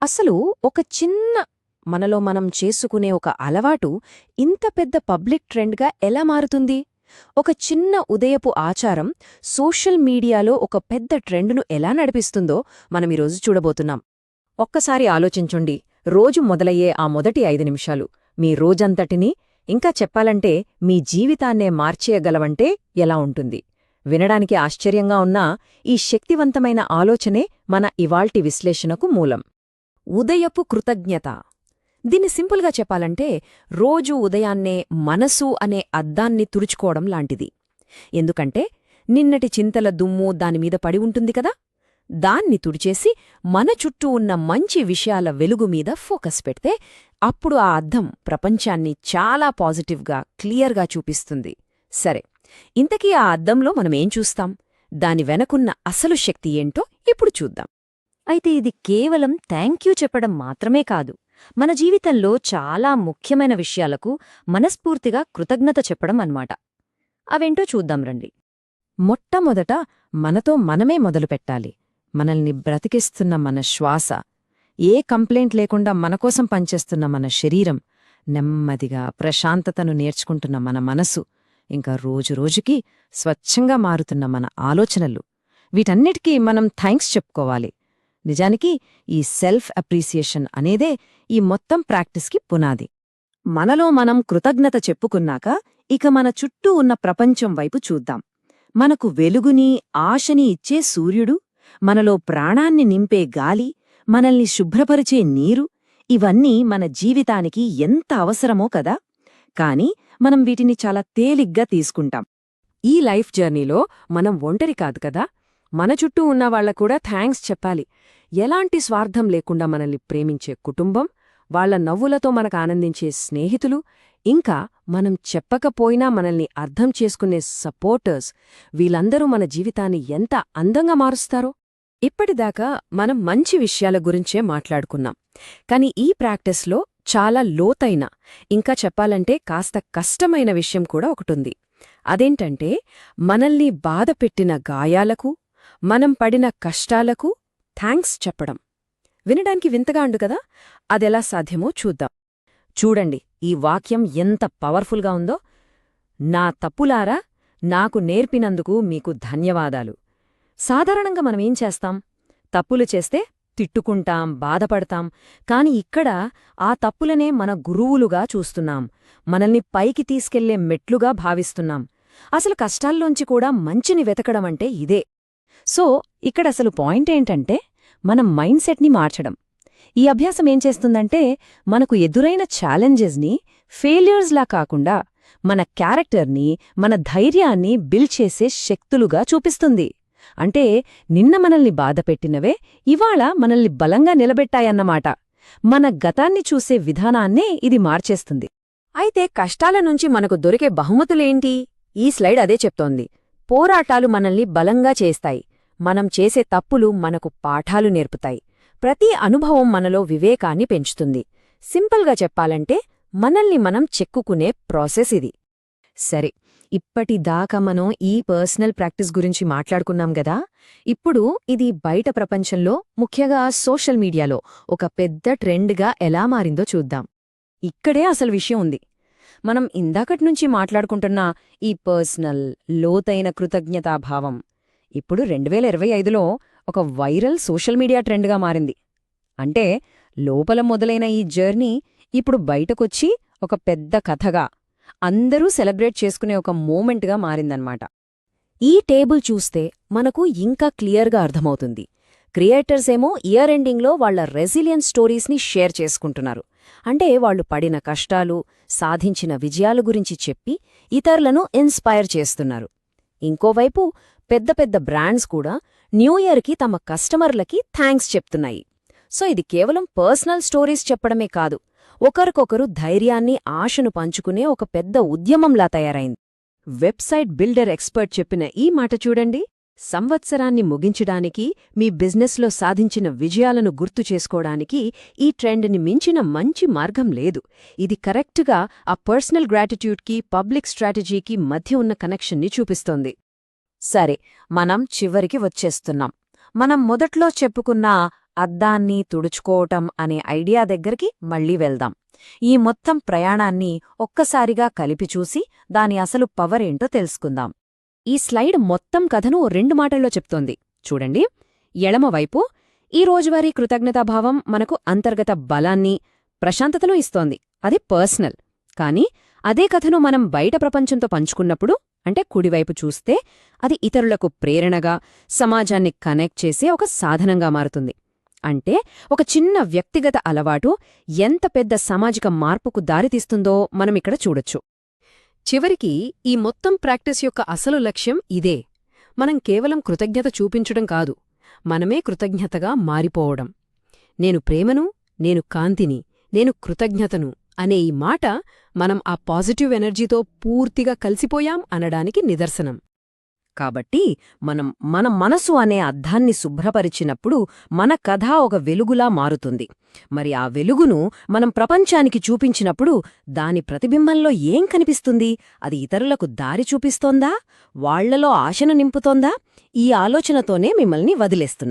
అసలు ఒక చిన్న మనలో మనం చేసుకునే ఒక అలవాటు ఇంత పెద్ద పబ్లిక్ ట్రెండ్గా ఎలా మారుతుంది? ఒక చిన్న ఉదయపు ఆచారం సోషల్ మీడియాలో ఒక పెద్ద ట్రెండ్ను ఎలా నడిపిస్తుందో మనమీరోజు చూడబోతున్నాం. ఒక్కసారి ఆలోచించుండి, రోజు మొదలయ్యే ఆ మొదటి 5 నిమిషాలు మీ రోజంతటినీ, ఇంకా చెప్పాలంటే మీ జీవితాన్నే మార్చేయగలవంటే ఎలా ఉంటుంది? వినడానికి ఆశ్చర్యంగా ఉన్నా ఈ శక్తివంతమైన ఆలోచనే మన ఇవాల్టి విశ్లేషణకు మూలం. ఉదయపు కృతజ్ఞత. దీన్ని సింపుల్గా చెప్పాలంటే రోజూ ఉదయాన్నే మనసు అనే అద్దాన్ని తుడుచుకోవడం లాంటిది. ఎందుకంటే నిన్నటి చింతల దుమ్ము దానిమీద పడి ఉంటుంది కదా, దాన్ని తుడిచేసి మన చుట్టూ ఉన్న మంచి విషయాల వెలుగుమీద ఫోకస్ పెడితే అప్పుడు ఆ అద్దం ప్రపంచాన్ని చాలా పాజిటివ్గా, క్లియర్గా చూపిస్తుంది. సరే, ఇంతకీ ఆ అద్దంలో మనమేం చూస్తాం? దాని వెనకున్న అసలు శక్తి ఏంటో ఇప్పుడు చూద్దాం. అయితే ఇది కేవలం థ్యాంక్యూ చెప్పడం మాత్రమే కాదు, మన జీవితంలో చాలా ముఖ్యమైన విషయాలకు మనస్ఫూర్తిగా కృతజ్ఞత చెప్పడం అన్నమాట. అవేంటో చూద్దాం రండి. మొట్టమొదట మనతో మనమే మొదలుపెట్టాలి. మనల్ని బ్రతికిస్తున్న మన శ్వాస, ఏ కంప్లైంట్ లేకుండా మనకోసం పనిచేస్తున్న మన శరీరం, నెమ్మదిగా ప్రశాంతతను నేర్చుకుంటున్న మన మనసు, ఇంకా రోజురోజుకీ స్వచ్ఛంగా మారుతున్న మన ఆలోచనలు, వీటన్నిటికీ మనం థ్యాంక్స్ చెప్పుకోవాలి. నిజానికి ఈ సెల్ఫ్ అప్రీసియేషన్ అనేదే ఈ మొత్తం ప్రాక్టీస్కి పునాది. మనలో మనం కృతజ్ఞత చెప్పుకున్నాక ఇక మన చుట్టూ ఉన్న ప్రపంచం వైపు చూద్దాం. మనకు వెలుగుని, ఆశని ఇచ్చే సూర్యుడు, మనలో ప్రాణాన్ని నింపే గాలి, మనల్ని శుభ్రపరిచే నీరు, ఇవన్నీ మన జీవితానికి ఎంత అవసరమో కదా. కాని మనం వీటిని చాలా తేలిగ్గా తీసుకుంటాం. ఈ లైఫ్ జర్నీలో మనం ఒంటరి కాదు కదా, మన చుట్టూ ఉన్నవాళ్లకూడా థ్యాంక్స్ చెప్పాలి. ఎలాంటి స్వార్థం లేకుండా మనల్ని ప్రేమించే కుటుంబం, వాళ్ల నవ్వులతో మనకు ఆనందించే స్నేహితులు, ఇంకా మనం చెప్పకపోయినా మనల్ని అర్థం చేసుకునే సపోర్టర్స్, వీళ్ళందరూ మన జీవితాన్ని ఎంత అందంగా మారుస్తారో. ఇప్పటిదాకా మనం మంచి విషయాల గురించే మాట్లాడుకున్నాం. కాని ఈ ప్రాక్టీస్లో చాలా లోతైన, ఇంకా చెప్పాలంటే కాస్త కష్టమైన విషయం కూడా ఒకటుంది. అదేంటంటే మనల్ని బాధపెట్టిన గాయాలకు, మనం పడిన కష్టాలకు థ్యాంక్స్ చెప్పడం. వినడానికి వింతగా ఉండు కదా, అదెలా సాధ్యమో చూద్దాం. చూడండి, ఈ వాక్యం ఎంత పవర్ఫుల్గా ఉందో. నా తప్పులారా, నాకు నేర్పినందుకు మీకు ధన్యవాదాలు. సాధారణంగా మనమేం చేస్తాం? తప్పులు చేస్తే తిట్టుకుంటాం, బాధపడతాం. కాని ఇక్కడ ఆ తప్పులనే మన గురువులుగా చూస్తున్నాం, మనల్ని పైకి తీసుకెళ్లే మెట్లుగా భావిస్తున్నాం. అసలు కష్టాల్లోంచి కూడా మంచిని వెతకడమంటే ఇదే. సో ఇక్కడసలు పాయింట్ ఏంటంటే మనం మైండ్ సెట్ని మార్చడం. ఈ అభ్యాసం ఏం చేస్తుందంటే మనకు ఎదురైన ఛాలెంజెస్ని ఫెయిల్యూర్స్లా కాకుండా మన క్యారెక్టర్ని, మన ధైర్యాన్ని బిల్డ్ చేసే శక్తులుగా చూపిస్తుంది. అంటే నిన్న మనల్ని బాధపెట్టినవే ఇవాళ మనల్ని బలంగా నిలబెట్టాయన్నమాట. మన గతాన్ని చూసే విధానాన్నే ఇది మార్చేస్తుంది. అయితే కష్టాల నుంచి మనకు దొరికే బహుమతులేంటి? ఈ స్లైడ్ అదే చెప్తోంది. పోరాటాలు మనల్ని బలంగా చేస్తాయి. మనం చేసే తప్పులు మనకు పాఠాలు నేర్పుతాయి. ప్రతి అనుభవం మనలో వివేకాన్ని పెంచుతుంది. సింపుల్గా చెప్పాలంటే మనల్ని మనం చెక్కుకునే ప్రాసెస్ ఇది. సరే, ఇప్పటిదాకా మనం ఈ పర్సనల్ ప్రాక్టీస్ గురించి మాట్లాడుకున్నాం గదా. ఇప్పుడు ఇది బయట ప్రపంచంలో, ముఖ్యంగా సోషల్ మీడియాలో ఒక పెద్ద ట్రెండ్గా ఎలా మారిందో చూద్దాం. ఇక్కడే అసలు విషయం ఉంది. మనం ఇందాకట్నుంచి మాట్లాడుకుంటున్న ఈ పర్సనల్, లోతైన కృతజ్ఞతాభావం ఇప్పుడు 2025లో ఒక వైరల్ సోషల్ మీడియా ట్రెండ్గా మారింది. అంటే లోపల మొదలైన ఈ జర్నీ ఇప్పుడు బయటకొచ్చి ఒక పెద్ద కథగా, అందరూ సెలబ్రేట్ చేసుకునే ఒక మూమెంట్గా మారిందన్నమాట. ఈ టేబుల్ చూస్తే మనకు ఇంకా క్లియర్గా అర్థమవుతుంది. క్రియేటర్స్ ఏమో ఇయర్ ఎండింగ్లో వాళ్ల రెసిలియన్స్ స్టోరీస్ని షేర్ చేసుకుంటున్నారు. అంటే వాళ్లు పడిన కష్టాలు, సాధించిన విజయాల గురించి చెప్పి ఇతరులను ఇన్స్పైర్ చేస్తున్నారు. ఇంకోవైపు పెద్ద పెద్ద బ్రాండ్స్ కూడా న్యూ ఇయర్కి తమ కస్టమర్లకి థ్యాంక్స్ చెప్తున్నాయి. సో ఇది కేవలం పర్సనల్ స్టోరీస్ చెప్పడమే కాదు, ఒకరికొకరు ధైర్యాన్ని, ఆశను పంచుకునే ఒక పెద్ద ఉద్యమంలా తయారైంది. వెబ్సైట్ బిల్డర్ ఎక్స్పర్ట్ చెప్పిన ఈ మాట చూడండి. సంవత్సరాన్ని ముగించడానికి, మీ బిజినెస్లో సాధించిన విజయాలను గుర్తు చేసుకోవడానికి ఈ ట్రెండ్ని మించిన మంచి మార్గం లేదు. ఇది కరెక్టుగా ఆ పర్సనల్ గ్రాటిట్యూడ్కి, పబ్లిక్ స్ట్రాటజీకి మధ్య ఉన్న కనెక్షన్ని చూపిస్తోంది. సరే, మనం చివరికి వచ్చేస్తున్నాం. మనం మొదట్లో చెప్పుకున్న అద్దాన్ని తుడుచుకోవటం అనే ఐడియా దగ్గరికి మళ్ళీ వెళ్దాం. ఈ మొత్తం ప్రయాణాన్ని ఒక్కసారిగా కలిపి చూసి దాని అసలు పవరేంటో తెలుసుకుందాం. ఈ స్లైడ్ మొత్తం కథను 2 మాటల్లో చెప్తోంది. చూడండి, ఎడమవైపు ఈ రోజువారీ కృతజ్ఞతాభావం మనకు అంతర్గత బలాన్ని, ప్రశాంతతను ఇస్తోంది. అది పర్సనల్. కానీ అదే కథను మనం బయట ప్రపంచంతో పంచుకున్నప్పుడు, అంటే కుడివైపు చూస్తే, అది ఇతరులకు ప్రేరణగా, సమాజాన్ని కనెక్ట్ చేసే ఒక సాధనంగా మారుతుంది. అంటే ఒక చిన్న వ్యక్తిగత అలవాటు ఎంత పెద్ద సామాజిక మార్పుకు దారితీస్తుందో మనమిక్కడ చూడొచ్చు. చివరికి ఈ మొత్తం ప్రాక్టీస్ యొక్క అసలు లక్ష్యం ఇదే. మనం కేవలం కృతజ్ఞత చూపించడం కాదు, మనమే కృతజ్ఞతగా మారిపోవడం. నేను ప్రేమను, నేను కాంతిని, నేను కృతజ్ఞతను అనే ఈ మాట మనం ఆ పాజిటివ్ ఎనర్జీతో పూర్తిగా కలిసిపోయాం అనడానికి నిదర్శనం. కాబట్టి మన మనసు అనే అద్దాన్ని శుభ్రపరిచినప్పుడు మన కథ ఒక వెలుగులా మారుతుంది. మరి ఆ వెలుగును మనం ప్రపంచానికి చూపించినప్పుడు దాని ప్రతిబింబంలో ఏం కనిపిస్తుంది? అది ఇతరులకు దారి చూపిస్తోందా? వాళ్లలో ఆశను నింపుతోందా? ఈ ఆలోచనతోనే మిమ్మల్ని వదిలేస్తున్నా.